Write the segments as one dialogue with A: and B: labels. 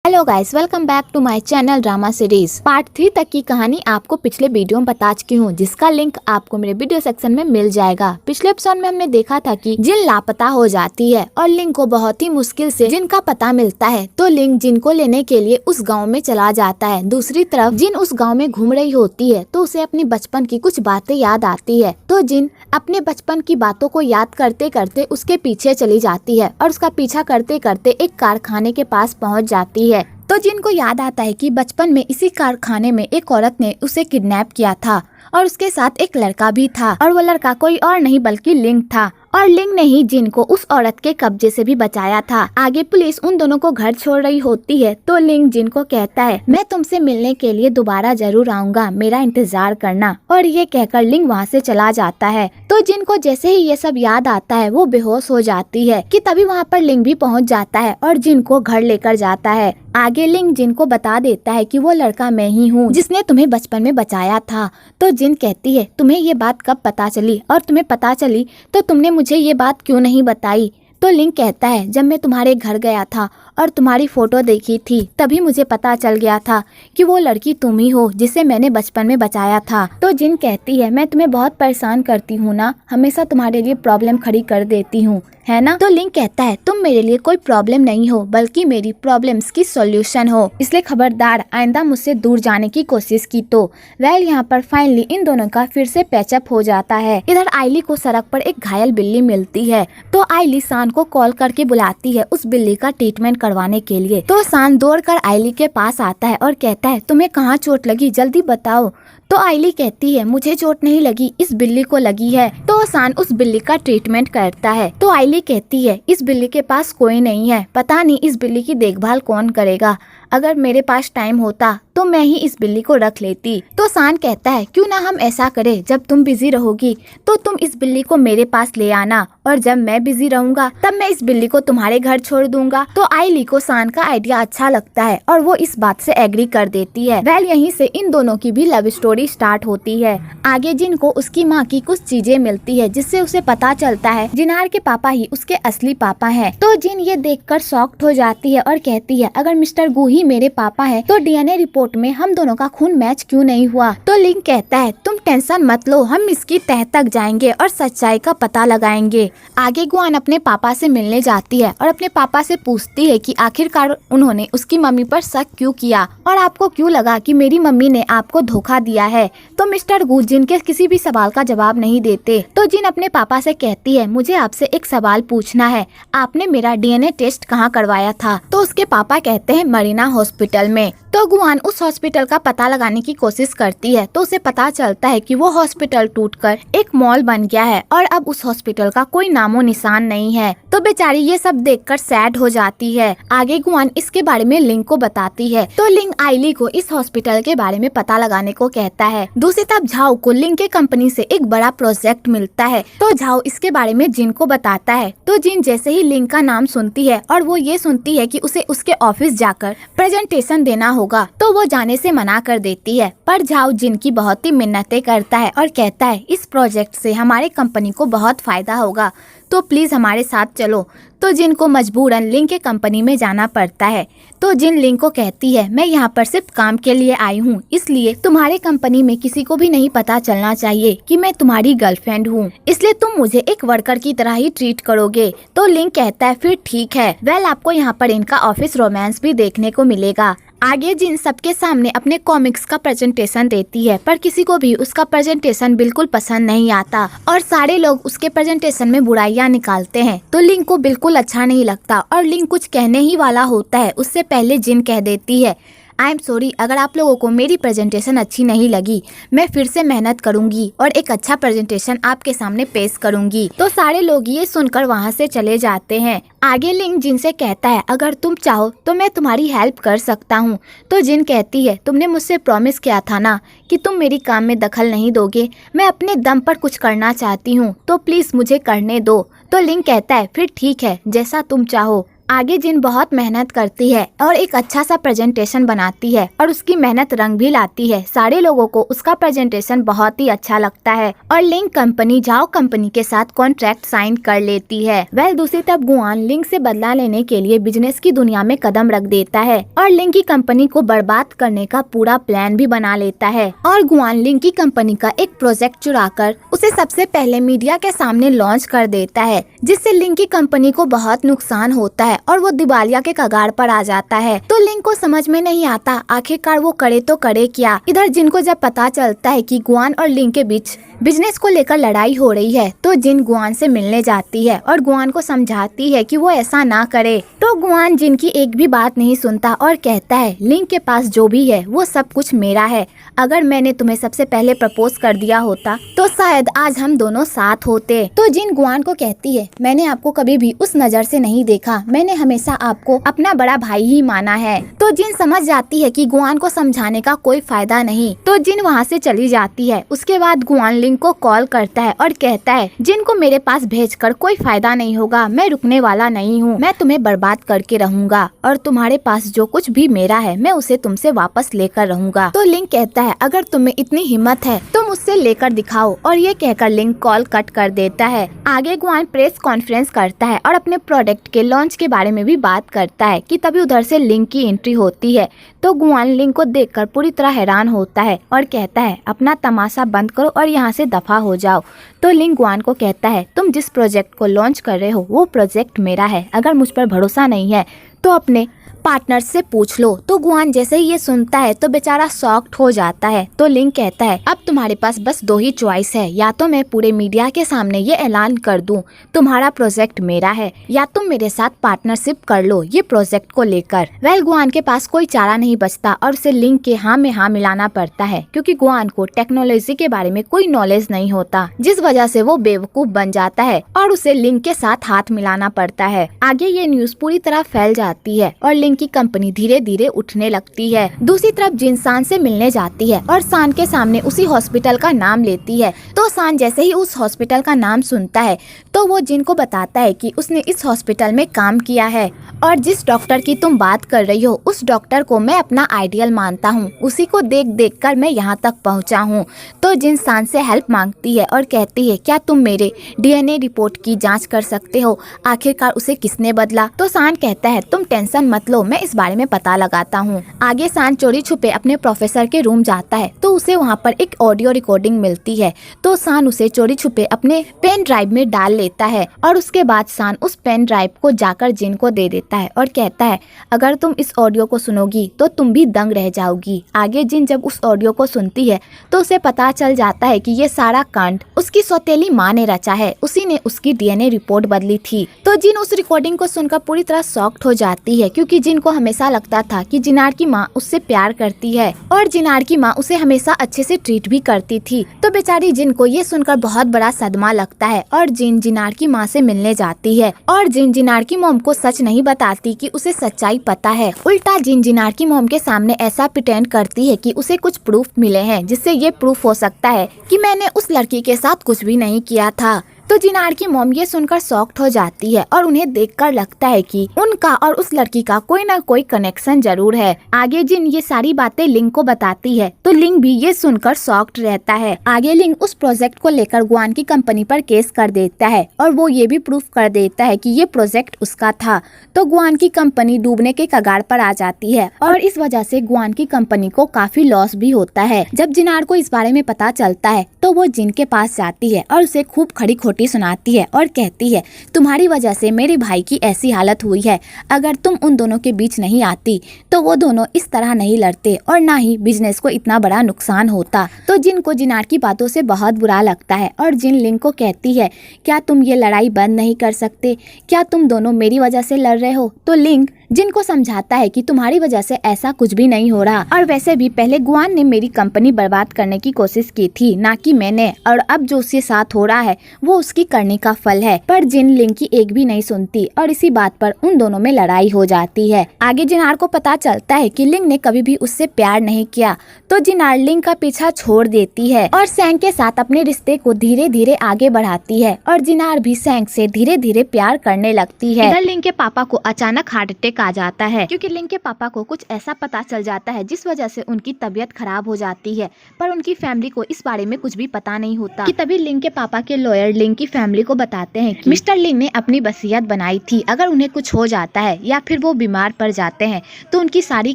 A: Hello guys, welcome back to my channel drama series. Part 3 तक की कहानी आपको पिछले वीडियो में बता चुकी हूँ, जिसका लिंक आपको मेरे वीडियो सेक्शन में मिल जाएगा। पिछले एपिसोड में हमने देखा था कि जिन लापता हो जाती है और लिंक को बहुत ही मुश्किल से जिन का पता मिलता है, तो लिंक जिन को लेने के लिए उस गाँव में चला जाता है। दूसरी तरफ जिन उस गाँव में घूम रही होती है तो उसे अपनी बचपन की कुछ बातें याद आती है, तो जिन अपने बचपन की बातों को याद करते करते उसके पीछे चली जाती है और उसका पीछा करते करते एक कारखाने के पास पहुँच जाती है। तो जिन को याद आता है कि बचपन में इसी कारखाने में एक औरत ने उसे किडनैप किया था और उसके साथ एक लड़का भी था, और वो लड़का कोई और नहीं बल्कि लिंक था, और लिंक ने ही जिन को उस औरत के कब्जे से भी बचाया था। आगे पुलिस उन दोनों को घर छोड़ रही होती है, तो लिंक जिन को कहता है, मैं तुमसे मिलने के लिए दोबारा जरूर आऊंगा, मेरा इंतजार करना। और ये कहकर लिंक वहाँ से चला जाता है। तो जिन को जैसे ही ये सब याद आता है वो बेहोश हो जाती है कि तभी वहाँ पर लिंक भी पहुँच जाता है और जिन को घर लेकर जाता है। आगे लिंक जिन को बता देता है कि वो लड़का मैं ही हूँ जिसने तुम्हें बचपन में बचाया था। तो जिन कहती है, तुम्हें ये बात कब पता चली, और तुम्हें पता चली तो तुमने मुझे ये बात क्यों नहीं बताई। तो लिंक कहता है, जब मैं तुम्हारे घर गया था और तुम्हारी फोटो देखी थी तभी मुझे पता चल गया था कि वो लड़की तुम ही हो जिसे मैंने बचपन में बचाया था। तो जिन कहती है, मैं तुम्हें बहुत परेशान करती हूँ ना, हमेशा तुम्हारे लिए प्रॉब्लम खड़ी कर देती हूँ, है ना। तो लिंक कहता है, तुम मेरे लिए कोई प्रॉब्लम नहीं हो बल्कि मेरी प्रॉब्लम्स की सॉल्यूशन हो, इसलिए खबरदार आइंदा मुझसे दूर जाने की कोशिश की तो। वेल यहाँ पर फाइनली इन दोनों का फिर से पैचअप हो जाता है। इधर आइली को सड़क पर एक घायल बिल्ली मिलती है, तो आइली शान को कॉल करके बुलाती है उस बिल्ली का ट्रीटमेंट करवाने के लिए। तो शान दौड़कर आइली के पास आता है और कहता है, तुम्हें कहाँ चोट लगी, जल्दी बताओ। तो आइली कहती है, मुझे चोट नहीं लगी, इस बिल्ली को लगी है। तो शान उस बिल्ली का ट्रीटमेंट करता है। तो आइली कहती है, इस बिल्ली के पास कोई नहीं है, पता नहीं इस बिल्ली की देखभाल कौन करेगा, अगर मेरे पास टाइम होता तो मैं ही इस बिल्ली को रख लेती। तो शान कहता है, क्यों ना हम ऐसा करें, जब तुम बिजी रहोगी तो तुम इस बिल्ली को मेरे पास ले आना, और जब मैं बिजी रहूंगा तब मैं इस बिल्ली को तुम्हारे घर छोड़ दूंगा। तो आइली को शान का आइडिया अच्छा लगता है और वो इस बात से एग्री कर देती है। वेल यहीं से इन दोनों की भी लव स्टोरी स्टार्ट होती है। आगे जिन को उसकी माँ की कुछ चीजें मिलती है जिससे उसे पता चलता है जिनार के पापा ही उसके असली पापा है। तो जिन ये देखकर शॉक्ड हो जाती है और कहती है, अगर मिस्टर गू ही मेरे पापा है तो डीएनए रिपोर्ट में हम दोनों का खून मैच क्यों नहीं हुआ। तो लिंक कहता है, तुम टेंशन मत लो, हम इसकी तह तक जाएंगे और सच्चाई का पता लगाएंगे। आगे गुआन अपने पापा से मिलने जाती है और अपने पापा से पूछती है कि आखिरकार उन्होंने उसकी मम्मी पर शक क्यों किया और आपको क्यों लगा कि मेरी मम्मी ने आपको धोखा दिया है। तो मिस्टर गू जिन के किसी भी सवाल का जवाब नहीं देते। तो जिन अपने पापा से कहती है, मुझे आपसे एक सवाल पूछना है, आपने मेरा डीएनए टेस्ट कहाँ करवाया था। तो उसके पापा कहते हैं, मरीना हॉस्पिटल में। तो गुआन उस हॉस्पिटल का पता लगाने की कोशिश करती है, तो उसे पता चलता है कि वो हॉस्पिटल टूटकर एक मॉल बन गया है और अब उस हॉस्पिटल का कोई नामो निशान नहीं है। तो बेचारी ये सब देखकर सैड हो जाती है। आगे गुआन इसके बारे में लिंक को बताती है, तो लिंक आइली को इस हॉस्पिटल के बारे में पता लगाने को कहता है। दूसरी तरफ झाओ को लिंक के कंपनी से एक बड़ा प्रोजेक्ट मिलता है, तो झाओ इसके बारे में जिन को बताता है। तो जिन जैसे ही लिंक का नाम सुनती है और वो ये सुनती है कि उसे उसके ऑफिस जाकर प्रेजेंटेशन देना होगा, तो वो जाने से मना कर देती है। पर झाओ जिन की बहुत ही मिन्नतें करता है और कहता है, इस प्रोजेक्ट से हमारे कंपनी को बहुत फायदा होगा, तो प्लीज हमारे साथ चलो। तो जिन को मजबूरन लिंक के कंपनी में जाना पड़ता है। तो जिन लिंक को कहती है, मैं यहाँ पर सिर्फ काम के लिए आई हूँ, इसलिए तुम्हारे कंपनी में किसी को भी नहीं पता चलना चाहिए कि मैं तुम्हारी गर्लफ्रेंड हूँ, इसलिए तुम मुझे एक वर्कर की तरह ही ट्रीट करोगे। तो लिंक कहता है, फिर ठीक है। वेल आपको यहाँ पर इनका ऑफिस रोमांस भी देखने को मिलेगा। आगे जिन सबके सामने अपने कॉमिक्स का प्रेजेंटेशन देती है, पर किसी को भी उसका प्रेजेंटेशन बिल्कुल पसंद नहीं आता और सारे लोग उसके प्रेजेंटेशन में बुराइयां निकालते हैं। तो लिंक को बिल्कुल अच्छा नहीं लगता और लिंक कुछ कहने ही वाला होता है, उससे पहले जिन कह देती है, आई एम सॉरी, अगर आप लोगों को मेरी प्रेजेंटेशन अच्छी नहीं लगी, मैं फिर से मेहनत करूंगी और एक अच्छा प्रेजेंटेशन आपके सामने पेश करूंगी। तो सारे लोग ये सुनकर वहाँ से चले जाते हैं। आगे लिंक जिन से कहता है, अगर तुम चाहो तो मैं तुम्हारी हेल्प कर सकता हूँ। तो जिन कहती है, तुमने मुझसे प्रॉमिस किया था ना कि तुम मेरी काम में दखल नहीं दोगे, मैं अपने दम पर कुछ करना चाहती हूँ, तो प्लीज मुझे करने दो। तो लिंक कहता है, फिर ठीक है, जैसा तुम चाहो। आगे जिन बहुत मेहनत करती है और एक अच्छा सा प्रेजेंटेशन बनाती है और उसकी मेहनत रंग भी लाती है। सारे लोगों को उसका प्रेजेंटेशन बहुत ही अच्छा लगता है और लिंग कंपनी जाओ कंपनी के साथ कॉन्ट्रैक्ट साइन कर लेती है। दूसरी तरफ गुआन लिंग से बदला लेने के लिए बिजनेस की दुनिया में कदम रख देता है और लिंग की कंपनी को बर्बाद करने का पूरा प्लान भी बना लेता है। और गुआन लिंग की कंपनी का एक प्रोजेक्ट चुराकर उसे सबसे पहले मीडिया के सामने लॉन्च कर देता है, जिससे लिंग की कंपनी को बहुत नुकसान होता है और वो दिवालिया के कगार पर आ जाता है। तो लिंग को समझ में नहीं आता आखिरकार वो करे तो करे क्या। इधर जिन को जब पता चलता है कि गुआन और लिंग के बीच बिजनेस को लेकर लड़ाई हो रही है तो जिन गुआन से मिलने जाती है और गुआन को समझाती है कि वो ऐसा ना करे। तो गुआन जिन की एक भी बात नहीं सुनता और कहता है लिंग के पास जो भी है वो सब कुछ मेरा है। अगर मैंने तुम्हें सबसे पहले प्रपोज कर दिया होता तो शायद आज हम दोनों साथ होते। तो जिन गुआन को कहती है मैंने आपको कभी भी उस नजर से नहीं देखा, मैंने हमेशा आपको अपना बड़ा भाई ही माना है। तो जिन समझ जाती है कि गुआन को समझाने का कोई फायदा नहीं, तो जिन वहाँ से चली जाती है। उसके बाद गुआन लिंग को कॉल करता है और कहता है जिन को मेरे पास भेजकर कोई फायदा नहीं होगा, मैं रुकने वाला नहीं हूँ, मैं तुम्हें बर्बाद करके रहूंगा और तुम्हारे पास जो कुछ भी मेरा है मैं उसे तुमसे वापस लेकर रहूंगा। तो लिंग कहता है अगर तुम्हें इतनी हिम्मत है तो मुझसे लेकर दिखाओ, और ये कहकर लिंग कॉल कट कर देता है। आगे गुआन प्रेस कॉन्फ्रेंस करता है और अपने प्रोडक्ट के लॉन्च के बारे में भी बात करता है कि तभी उधर से लिंग की एंट्री होती है। तो गुआन लिंग को देखकर पूरी तरह हैरान होता है और कहता है अपना तमाशा बंद करो और यहाँ से दफा हो जाओ। तो लिंग गुआन को कहता है तुम जिस प्रोजेक्ट को लॉन्च कर रहे हो वो प्रोजेक्ट मेरा है, अगर मुझ पर भरोसा नहीं है तो अपने पार्टनर से पूछ लो। तो गुआन जैसे ही ये सुनता है तो बेचारा शॉक्ड हो जाता है। तो लिंग कहता है अब तुम्हारे पास बस दो ही चॉइस है, या तो मैं पूरे मीडिया के सामने ये ऐलान कर दूं तुम्हारा प्रोजेक्ट मेरा है, या तुम मेरे साथ पार्टनरशिप कर लो ये प्रोजेक्ट को लेकर। गुआन के पास कोई चारा नहीं बचता और उसे लिंग के हाँ में हाँ मिलाना पड़ता है, क्योंकि गुआन को टेक्नोलॉजी के बारे में कोई नॉलेज नहीं होता, जिस वजह से वो बेवकूफ बन जाता है और उसे लिंग के साथ हाथ मिलाना पड़ता है। आगे ये न्यूज पूरी तरह फैल जाती है और की कंपनी धीरे धीरे उठने लगती है। दूसरी तरफ जिन सान से मिलने जाती है और सान के सामने उसी हॉस्पिटल का नाम लेती है। तो सान जैसे ही उस हॉस्पिटल का नाम सुनता है तो वो जिन को बताता है कि उसने इस हॉस्पिटल में काम किया है और जिस डॉक्टर की तुम बात कर रही हो उस डॉक्टर को मैं अपना आइडियल मानता हूँ, उसी को देख देख कर मैं यहाँ तक पहुँचा हूँ। तो जिन सान से हेल्प मांगती है और कहती है क्या तुम मेरे DNA रिपोर्ट की जाँच कर सकते हो, आखिरकार उसे किसने बदला। तो सान कहता है तुम टेंशन मत लो, मैं इस बारे में पता लगाता हूँ। आगे सान चोरी छुपे अपने प्रोफेसर के रूम जाता है तो उसे वहाँ पर एक ऑडियो रिकॉर्डिंग मिलती है। तो सान उसे चोरी छुपे अपने पेन ड्राइव में डाल लेता है और उसके बाद सान उस पेन ड्राइव को जाकर जिन को दे देता है और कहता है अगर तुम इस ऑडियो को सुनोगी तो तुम भी दंग रह जाओगी। आगे जिन जब उस ऑडियो को सुनती है तो उसे पता चल जाता है कि ये सारा कांड उसकी सौतेली माँ ने रचा है, उसी ने उसकी DNA रिपोर्ट बदली थी। तो जिन उस रिकॉर्डिंग को सुनकर पूरी तरह शॉक्ड हो जाती है, क्योंकि जिन को हमेशा लगता था कि जिनार की माँ उससे प्यार करती है और जिनार की माँ उसे हमेशा अच्छे से ट्रीट भी करती थी। तो बेचारी जिन को ये सुनकर बहुत बड़ा सदमा लगता है और जिन जिनार की माँ से मिलने जाती है और जिन जिनार की मॉम को सच नहीं बताती कि उसे सच्चाई पता है। उल्टा जिन जिनार की मॉम के सामने ऐसा प्रिटेंड करती है कि उसे कुछ प्रूफ मिले हैं, जिससे ये प्रूफ हो सकता है कि मैंने उस लड़की के साथ कुछ भी नहीं किया था। तो जिनार की मॉम ये सुनकर शॉक्ड हो जाती है और उन्हें देखकर लगता है कि उनका और उस लड़की का कोई ना कोई कनेक्शन जरूर है। आगे जिन ये सारी बातें लिंग को बताती है तो लिंग भी ये सुनकर शॉक्ड रहता है। आगे लिंग उस प्रोजेक्ट को लेकर गुआन की कंपनी पर केस कर देता है और वो ये भी प्रूफ कर देता है कि ये प्रोजेक्ट उसका था। तो गुआन की कंपनी डूबने के कगार पर आ जाती है और इस वजह से गुआन की कंपनी को काफी लॉस भी होता है। जब जिनार को इस बारे में पता चलता है तो वो जिन के पास जाती है और उसे खूब खड़ी खोटी सुनाती है और कहती है तुम्हारी वजह से मेरे भाई की ऐसी हालत हुई है, अगर तुम उन दोनों के बीच नहीं आती तो वो दोनों इस तरह नहीं लड़ते और ना ही बिजनेस को इतना बड़ा नुकसान होता। तो जिन को जिनार की बातों से बहुत बुरा लगता है और जिन लिंग को कहती है क्या तुम ये लड़ाई बंद नहीं कर सकते, क्या तुम दोनों मेरी वजह से लड़ रहे हो। तो लिंग जिनको समझाता है कि तुम्हारी वजह से ऐसा कुछ भी नहीं हो रहा, और वैसे भी पहले गुआन ने मेरी कंपनी बर्बाद करने की कोशिश की थी, ना कि मैंने, और अब जो उसके साथ हो रहा है वो उसकी करने का फल है। पर जिन लिंग की एक भी नहीं सुनती और इसी बात पर उन दोनों में लड़ाई हो जाती है। आगे जिनार को पता चलता है कि लिंग ने कभी भी उससे प्यार नहीं किया, तो जिनार लिंग का पीछा छोड़ देती है और सैंग के साथ अपने रिश्ते को धीरे धीरे आगे बढ़ाती है, और जिनार भी सैंग से धीरे धीरे प्यार करने लगती है। इधर लिंग के पापा को अचानक हार्ट अटैक आ जाता है, क्योंकि लिंग के पापा को कुछ ऐसा पता चल जाता है जिस वजह से उनकी तबीयत खराब हो जाती है। पर उनकी फैमिली को इस बारे में कुछ भी पता नहीं होता कि तभी लिंग के पापा के लॉयर लिंग की फैमिली को बताते हैं कि मिस्टर लिंग ने अपनी वसीयत बनाई थी, अगर उन्हें कुछ हो जाता है या फिर वो बीमार पड़ जाते हैं तो उनकी सारी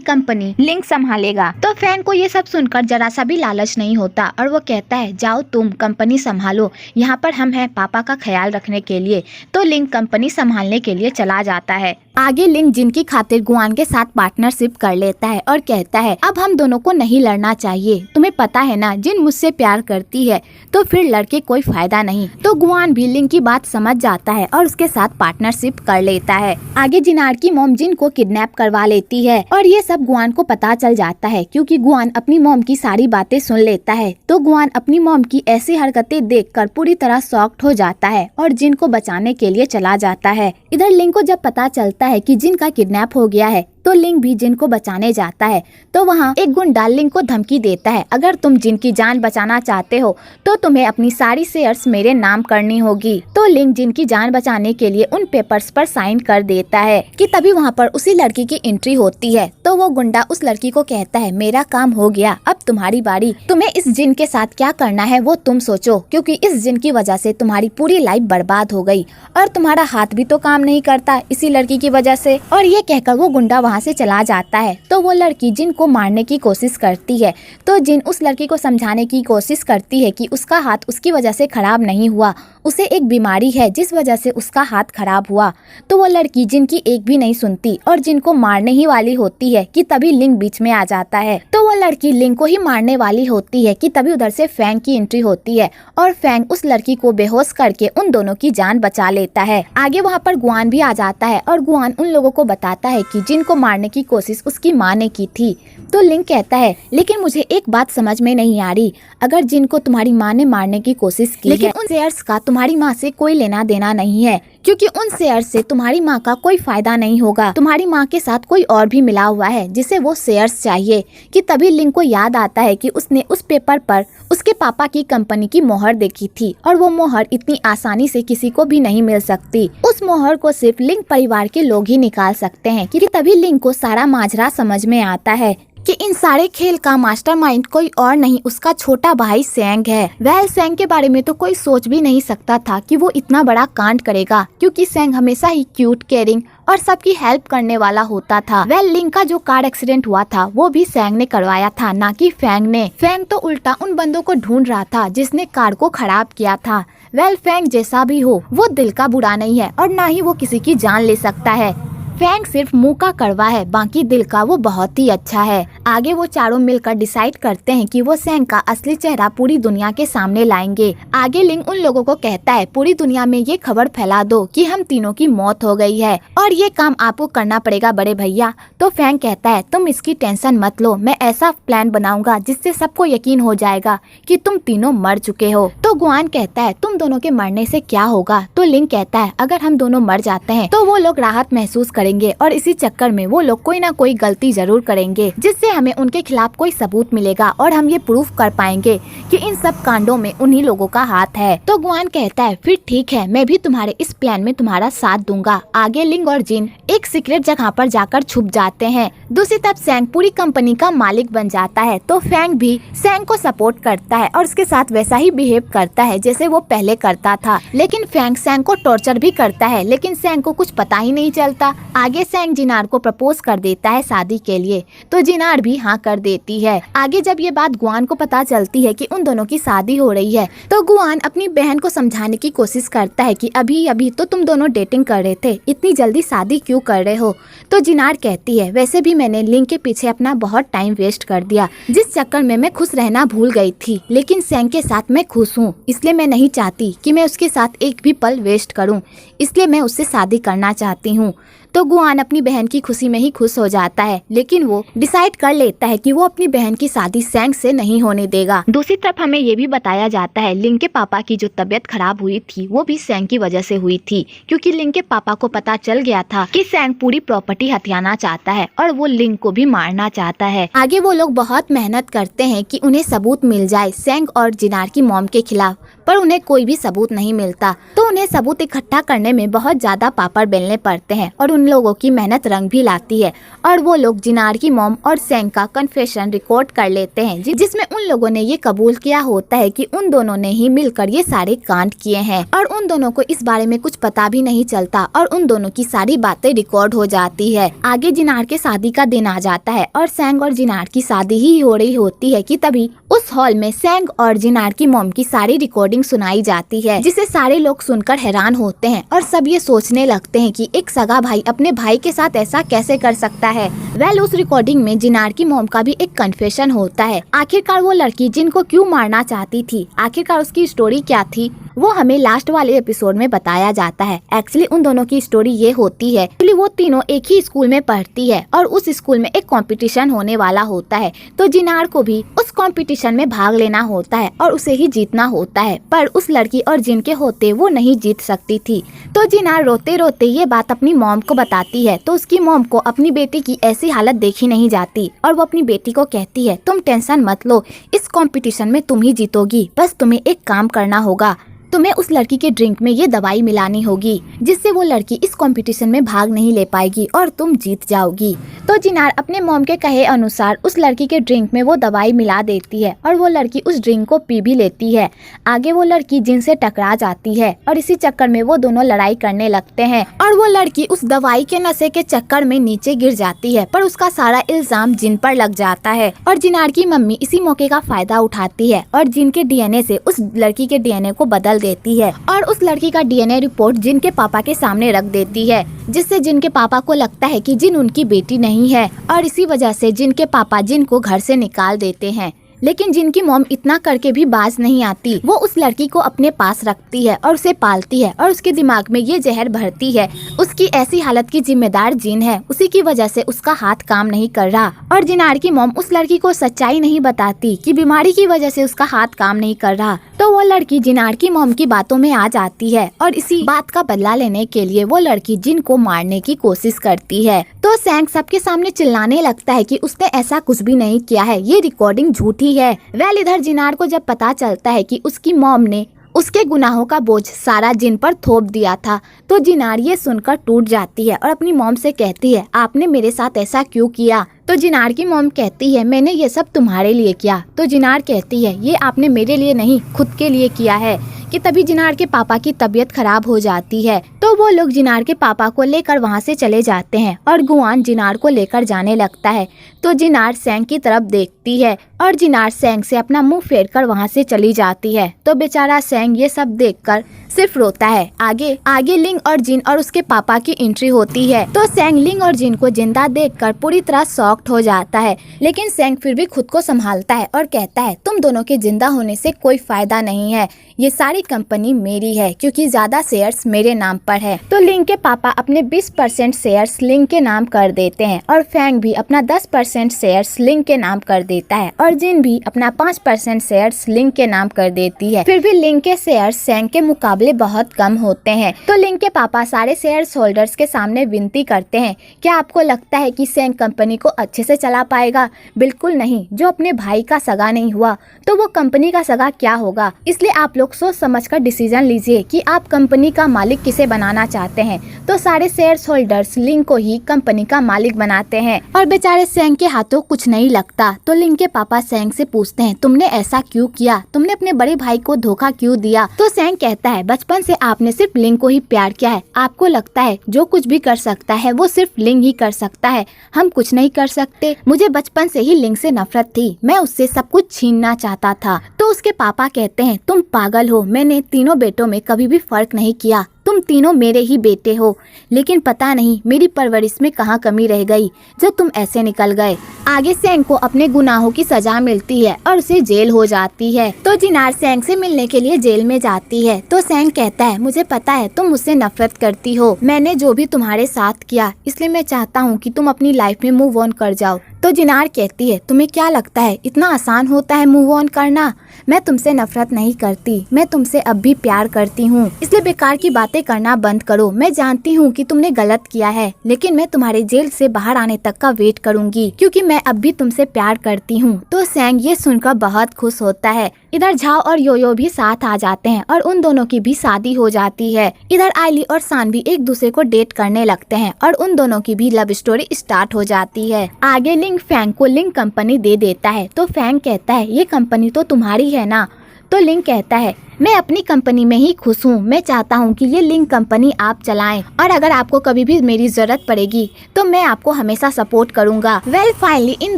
A: कंपनी लिंग संभालेगा। तो फैन को ये सब सुनकर जरा सा भी लालच नहीं होता और वो कहता है जाओ तुम कंपनी संभालो, यहाँ पर हम हैं पापा का ख्याल रखने के लिए। तो लिंग कंपनी संभालने के लिए चला जाता है। आगे लिंग जिनकी खातिर गुआन के साथ पार्टनरशिप कर लेता है और कहता है अब हम दोनों को नहीं लड़ना चाहिए, तुम्हें पता है ना जिन मुझसे प्यार करती है तो फिर लड़के कोई फायदा नहीं। तो गुआन भी लिंग की बात समझ जाता है और उसके साथ पार्टनरशिप कर लेता है। आगे जिनार की मॉम जिन को किडनैप करवा लेती है और ये सब गुआन को पता चल जाता है, क्योंकि गुआन अपनी मॉम की सारी बातें सुन लेता है। तो गुआन अपनी मॉम की ऐसी हरकतें देखकर पूरी तरह शॉक्ड हो जाता है और जिन को बचाने के लिए चला जाता है। इधर लिंग को जब पता चलता है कि जिन का किडनैप हो गया है तो लिंग भी जिन को बचाने जाता है। तो वहाँ एक गुंडा लिंग को धमकी देता है अगर तुम जिन की जान बचाना चाहते हो तो तुम्हें अपनी सारी शेयर्स मेरे नाम करनी होगी। तो लिंग जिन की जान बचाने के लिए उन पेपर्स पर साइन कर देता है कि तभी वहाँ पर उसी लड़की की एंट्री होती है। तो वो गुंडा उस लड़की को कहता है मेरा काम हो गया, अब तुम्हारी बारी, तुम्हें इस जिन के साथ क्या करना है वो तुम सोचो, क्योंकि इस जिन की वजह से तुम्हारी पूरी लाइफ बर्बाद हो गई और तुम्हारा हाथ भी तो काम नहीं करता इसी लड़की की वजह से। और ये कहकर वो गुंडा वहाँ से चला जाता है। तो वो लड़की जिन को मारने की कोशिश करती है, तो जिन उस लड़की को समझाने की कोशिश करती है कि उसका हाथ उसकी वजह से खराब नहीं हुआ, उसे एक बीमारी है जिस वजह से उसका हाथ खराब हुआ। तो वो लड़की जिनकी एक भी नहीं सुनती और जिनको मारने ही वाली होती है कि तभी लिंग बीच में आ जाता है। तो वो लड़की लिंग को ही मारने वाली होती है कि तभी उधर से फैंग की एंट्री होती है और फैंग उस लड़की को बेहोश करके उन दोनों की जान बचा लेता है। आगे वहाँ पर गुआन भी आ जाता है और गुआन उन लोगों को बताता है कि जिन को मारने की कोशिश उसकी माँ ने की थी। तो लिंग कहता है लेकिन मुझे एक बात समझ में नहीं आ रही, अगर जिन को तुम्हारी माँ ने मारने की कोशिश की लेकिन उन शेयर्स का तुम्हारी माँ से कोई लेना देना नहीं है, क्योंकि उन शेयर्स से तुम्हारी माँ का कोई फायदा नहीं होगा, तुम्हारी माँ के साथ कोई और भी मिला हुआ है जिसे वो शेयर्स चाहिए। कि तभी लिंग को याद आता है कि उसने उस पेपर पर उसके पापा की कंपनी की मोहर देखी थी और वो मोहर इतनी आसानी से किसी को भी नहीं मिल सकती। उस मोहर को सिर्फ लिंग परिवार के लोग ही निकाल सकते हैं। कि तभी लिंग को सारा माजरा समझ में आता है कि इन सारे खेल का मास्टरमाइंड कोई और नहीं उसका छोटा भाई सैंग है। वह सैंग के बारे में तो कोई सोच भी नहीं सकता था कि वो इतना बड़ा कांड करेगा, क्योंकि सैंग हमेशा ही क्यूट, केयरिंग और सबकी हेल्प करने वाला होता था। वह लिंग का जो कार एक्सीडेंट हुआ था वो भी सैंग ने करवाया था, ना कि फैंग ने। फैंग तो उल्टा उन बंदों को ढूंढ रहा था जिसने कार को खराब किया था। फैंग जैसा भी हो वो दिल का बुरा नहीं है और ना ही वो किसी की जान ले सकता है। फैंग सिर्फ मुंह का कड़वा है, बाकी दिल का वो बहुत ही अच्छा है। आगे वो चारों मिलकर डिसाइड करते हैं कि वो सैंग का असली चेहरा पूरी दुनिया के सामने लाएंगे। आगे लिंग उन लोगों को कहता है पूरी दुनिया में ये खबर फैला दो कि हम तीनों की मौत हो गई है और ये काम आपको करना पड़ेगा बड़े भैया। तो फैंग कहता है तुम इसकी टेंशन मत लो, मैं ऐसा प्लान बनाऊंगा जिससे सबको यकीन हो जाएगा कि तुम तीनों मर चुके हो। तो गुआन कहता है तुम दोनों के मरने से क्या होगा। तो लिंग कहता है अगर हम दोनों मर जाते हैं तो वो लोग राहत महसूस करेंगे और इसी चक्कर में वो लोग कोई ना कोई गलती जरूर करेंगे जिससे हमें उनके खिलाफ कोई सबूत मिलेगा और हम ये प्रूफ कर पाएंगे कि इन सब कांडों में उन्हीं लोगों का हाथ है। तो गुआन कहता है फिर ठीक है, मैं भी तुम्हारे इस प्लान में तुम्हारा साथ दूंगा। आगे लिंग और जिन एक सीक्रेट जगह पर जाकर छुप जाते हैं। दूसरी तरफ सैंग पूरी कंपनी का मालिक बन जाता है। तो फैंग भी सैंग को सपोर्ट करता है और उसके साथ वैसा ही बिहेव करता है जैसे वो पहले करता था। लेकिन फैंग सैंग को टॉर्चर भी करता है, लेकिन सैंग को कुछ पता ही नहीं चलता। आगे सैंग जिनार को प्रपोज कर देता है शादी के लिए, तो जिनार भी हाँ कर देती है। आगे जब ये बात गुआन को पता चलती है कि उन दोनों की शादी हो रही है, तो गुआन अपनी बहन को समझाने की कोशिश करता है कि अभी अभी तो तुम दोनों डेटिंग कर रहे थे, इतनी जल्दी शादी क्यों कर रहे हो। तो जिनार कहती है वैसे भी मैंने लिंग के पीछे अपना बहुत टाइम वेस्ट कर दिया, जिस चक्कर में मैं खुश रहना भूल गई थी, लेकिन सैंग के साथ मैं खुश हूँ, इसलिए मैं नहीं चाहती कि मैं उसके साथ एक भी पल वेस्ट करूँ, इसलिए मैं उससे शादी करना चाहती हूँ। तो गुआन अपनी बहन की खुशी में ही खुश हो जाता है, लेकिन वो डिसाइड कर लेता है कि वो अपनी बहन की शादी सेंग से नहीं होने देगा। दूसरी तरफ हमें ये भी बताया जाता है लिंग के पापा की जो तबीयत खराब हुई थी वो भी सेंग की वजह से हुई थी, क्योंकि लिंग के पापा को पता चल गया था कि सेंग पूरी प्रॉपर्टी हथियाना चाहता है और वो लिंग को भी मारना चाहता है। आगे वो लोग बहुत मेहनत करते हैं कि उन्हें सबूत मिल जाए सेंग और जिनार की मॉम के खिलाफ, पर उन्हें कोई भी सबूत नहीं मिलता। तो उन्हें सबूत इकट्ठा करने में बहुत ज्यादा पापड़ बेलने पड़ते हैं और उन लोगों की मेहनत रंग भी लाती है और वो लोग जिनार की मॉम और सेंग का कन्फेशन रिकॉर्ड कर लेते हैं, जिसमें उन लोगों ने ये कबूल किया होता है कि उन दोनों ने ही मिलकर ये सारे कांड किए हैं और उन दोनों को इस बारे में कुछ पता भी नहीं चलता और उन दोनों की सारी बातें रिकॉर्ड हो जाती है। आगे जिनार के शादी का दिन आ जाता है और सेंग और जिनार की शादी ही हो रही होती है कि तभी उस हॉल में सेंग और जिनार की मॉम की सारी रिकॉर्डिंग सुनाई जाती है, जिसे सारे लोग सुनकर हैरान होते हैं और सब ये सोचने लगते हैं कि एक सगा भाई अपने भाई के साथ ऐसा कैसे कर सकता है। उस रिकॉर्डिंग में जिनार की मॉम का भी एक कन्फेशन होता है। आखिरकार वो लड़की जिनको क्यों मारना चाहती थी, आखिरकार उसकी स्टोरी क्या थी, वो हमें लास्ट वाले एपिसोड में बताया जाता है। एक्चुअली उन दोनों की स्टोरी ये होती है, वो तीनों एक ही स्कूल में पढ़ती है और उस स्कूल में एक कंपटीशन होने वाला होता है, तो जिनार को भी उस कंपटीशन में भाग लेना होता है और उसे ही जीतना होता है, पर उस लड़की और जिनके होते वो नहीं जीत सकती थी। तो जिनार रोते रोते ये बात अपनी मॉम को बताती है, तो उसकी मॉम को अपनी बेटी की ऐसी हालत देखी नहीं जाती और वो अपनी बेटी को कहती है तुम टेंशन मत लो, इस कंपटीशन में तुम ही जीतोगी, बस तुम्हें एक काम करना होगा, तुम्हें उस लड़की के ड्रिंक में ये दवाई मिलानी होगी जिससे वो लड़की इस कंपटीशन में भाग नहीं ले पाएगी और तुम जीत जाओगी। तो जिनार अपने मॉम के कहे अनुसार उस लड़की के ड्रिंक में वो दवाई मिला देती है और वो लड़की उस ड्रिंक को पी भी लेती है। आगे वो लड़की जिन से टकरा जाती है और इसी चक्कर में वो दोनों लड़ाई करने लगते हैं और वो लड़की उस दवाई के नशे के चक्कर में नीचे गिर जाती है, पर उसका सारा इल्जाम जिन पर लग जाता है और जिनार की मम्मी इसी मौके का फायदा उठाती है और जिन के डीएनए से उस लड़की के डीएनए को बदल देती है और उस लड़की का डीएनए रिपोर्ट जिन के पापा के सामने रख देती है, जिससे जिन के पापा को लगता है कि जिन उनकी बेटी नहीं है और इसी वजह से जिन के पापा जिन को घर से निकाल देते हैं। लेकिन जिनकी मॉम इतना करके भी बाज नहीं आती, वो उस लड़की को अपने पास रखती है और उसे पालती है और उसके दिमाग में ये जहर भरती है। उसकी ऐसी हालत की जिम्मेदार जिन है, उसी की वजह से उसका हाथ काम नहीं कर रहा और जिनार की मॉम उस लड़की को सच्चाई नहीं बताती कि बीमारी की वजह से उसका हाथ काम नहीं कर रहा। तो वो लड़की जिनार की मॉम की बातों में आ जाती है और इसी बात का बदला लेने के लिए वो लड़की जिन को मारने की कोशिश करती है। तो सेंग सबके सामने चिल्लाने लगता है कि उसने ऐसा कुछ भी नहीं किया है, ये रिकॉर्डिंग झूठी है। इधर जिनार को जब पता चलता है कि उसकी मॉम ने उसके गुनाहों का बोझ सारा जिन पर थोप दिया था, तो जिनार ये सुनकर टूट जाती है और अपनी मॉम से कहती है आपने मेरे साथ ऐसा क्यों किया। तो जिनार की मॉम कहती है मैंने ये सब तुम्हारे लिए किया। तो जिनार कहती है ये आपने मेरे लिए नहीं खुद के लिए किया है। कि तभी जिनार के पापा की तबीयत खराब हो जाती है, तो वो लोग जिनार के पापा को लेकर वहाँ से चले जाते हैं और गुआन जिनार को लेकर जाने लगता है। तो जिनार सेंग की तरफ देखती है और जिनार सेंग से अपना मुंह फेरकर वहाँ से चली जाती है। तो बेचारा सेंग ये सब देखकर सिर्फ रोता है। आगे लिंग और जिन और उसके पापा की एंट्री होती है। तो सेंग लिंग और जिन को जिंदा देखकर पूरी तरह शॉक्ड हो जाता है, लेकिन सेंग फिर भी खुद को संभालता है और कहता है तुम दोनों के जिंदा होने से कोई फायदा नहीं है, ये सारी कंपनी मेरी है क्योंकि ज्यादा शेयर्स मेरे नाम पर है। तो लिंग के पापा अपने 20% शेयर्स लिंग के नाम कर देते हैं और फेंग भी अपना 10% शेयर्स लिंग के नाम कर देता है और जिन भी अपना 5% शेयर्स लिंग के नाम कर देती है। फिर भी लिंग के शेयर्स सेंग के मुकाबले बहुत कम होते हैं। तो लिंग के पापा सारे शेयर्स होल्डर्स के सामने विनती करते हैं, क्या आपको लगता है कि सेंग कंपनी को अच्छे से चला पाएगा? बिल्कुल नहीं। जो अपने भाई का सगा नहीं हुआ तो वो कंपनी का सगा क्या होगा? इसलिए आप लोग सोच समझकर डिसीजन लीजिए कि आप कंपनी का मालिक किसे बनाना चाहते हैं। तो सारे शेयर्स होल्डर्स लिंग को ही कंपनी का मालिक बनाते हैं और बेचारे सेंग के हाथों कुछ नहीं लगता। तो लिंग के पापा सेंग से पूछते हैं तुमने ऐसा क्यों किया? तुमने अपने बड़े भाई को धोखा क्यों दिया? तो सेंग कहता है बचपन से आपने सिर्फ लिंग को ही प्यार किया है। आपको लगता है जो कुछ भी कर सकता है वो सिर्फ लिंग ही कर सकता है, हम कुछ नहीं कर सकते। मुझे बचपन से ही लिंग से नफरत थी, मैं उससे सब कुछ छीनना चाहता था। तो उसके पापा कहते हैं तुम पागल हो, मैंने तीनों बेटों में कभी भी फर्क नहीं किया, तुम तीनों मेरे ही बेटे हो, लेकिन पता नहीं मेरी परवरिश में कहाँ कमी रह गई जो तुम ऐसे निकल गए। आगे सेंग को अपने गुनाहों की सजा मिलती है और उसे जेल हो जाती है। तो जिनार सेंग से मिलने के लिए जेल में जाती है। तो सेंग कहता है, मुझे पता है तुम मुझसे नफरत करती हो, मैंने जो भी तुम्हारे साथ किया, इसलिए मैं चाहता हूँ कि तुम अपनी लाइफ में मूव ऑन कर जाओ। तो जिनार कहती है, तुम्हें क्या लगता है इतना आसान होता है मूव ऑन करना? मैं तुमसे नफरत नहीं करती, मैं तुमसे अब भी प्यार करती हूँ, इसलिए बेकार की बातें करना बंद करो। मैं जानती हूँ कि तुमने गलत किया है, लेकिन मैं तुम्हारे जेल से बाहर आने तक का वेट करूंगी, क्योंकि मैं अब भी तुमसे प्यार करती हूँ। तो सेंग ये सुनकर बहुत खुश होता है। इधर झाओ और योयो भी साथ आ जाते हैं और उन दोनों की भी शादी हो जाती है। इधर आइली और सान भी एक दूसरे को डेट करने लगते हैं और उन दोनों की भी लव स्टोरी स्टार्ट हो जाती है। आगे लिंग फैंग को लिंग कंपनी दे देता है। तो फैंग कहता है, ये कंपनी तो तुम्हारी है ना? तो लिंग कहता है, मैं अपनी कंपनी में ही खुश हूँ, मैं चाहता हूँ कि ये लिंक कंपनी आप चलाएं और अगर आपको कभी भी मेरी जरूरत पड़ेगी तो मैं आपको हमेशा सपोर्ट करूँगा। वेल फाइनली इन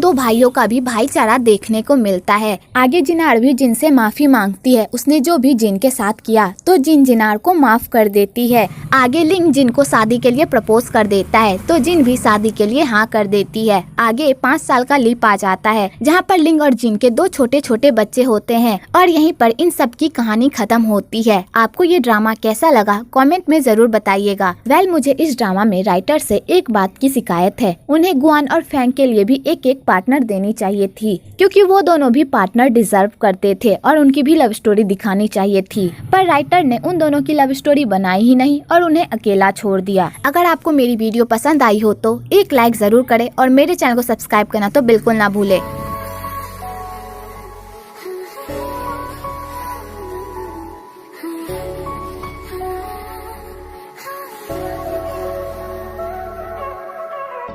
A: दो भाइयों का भी भाईचारा देखने को मिलता है। आगे जिनार भी जिन से माफी मांगती है, उसने जो भी जिन के साथ किया, तो जिन जिनार को माफ कर देती है। आगे लिंग जिन को शादी के लिए प्रपोज कर देता है, तो जिन भी शादी के लिए हाँ कर देती है। आगे 5 साल का लीप आ जाता है, जहाँ पर लिंग और जिन के 2 छोटे छोटे बच्चे होते हैं और यहीं पर इन सब की कहानी खत्म होती है। आपको ये ड्रामा कैसा लगा कमेंट में जरूर बताइएगा। वेल मुझे इस ड्रामा में राइटर से एक बात की शिकायत है, उन्हें गुआन और फैंग के लिए भी एक एक पार्टनर देनी चाहिए थी, क्योंकि वो दोनों भी पार्टनर डिजर्व करते थे और उनकी भी लव स्टोरी दिखानी चाहिए थी, पर राइटर ने उन दोनों की लव स्टोरी बनाई ही नहीं और उन्हें अकेला छोड़ दिया। अगर आपको मेरी वीडियो पसंद आई हो तो एक लाइक जरूर करें और मेरे चैनल को सब्सक्राइब करना तो बिल्कुल ना भूले।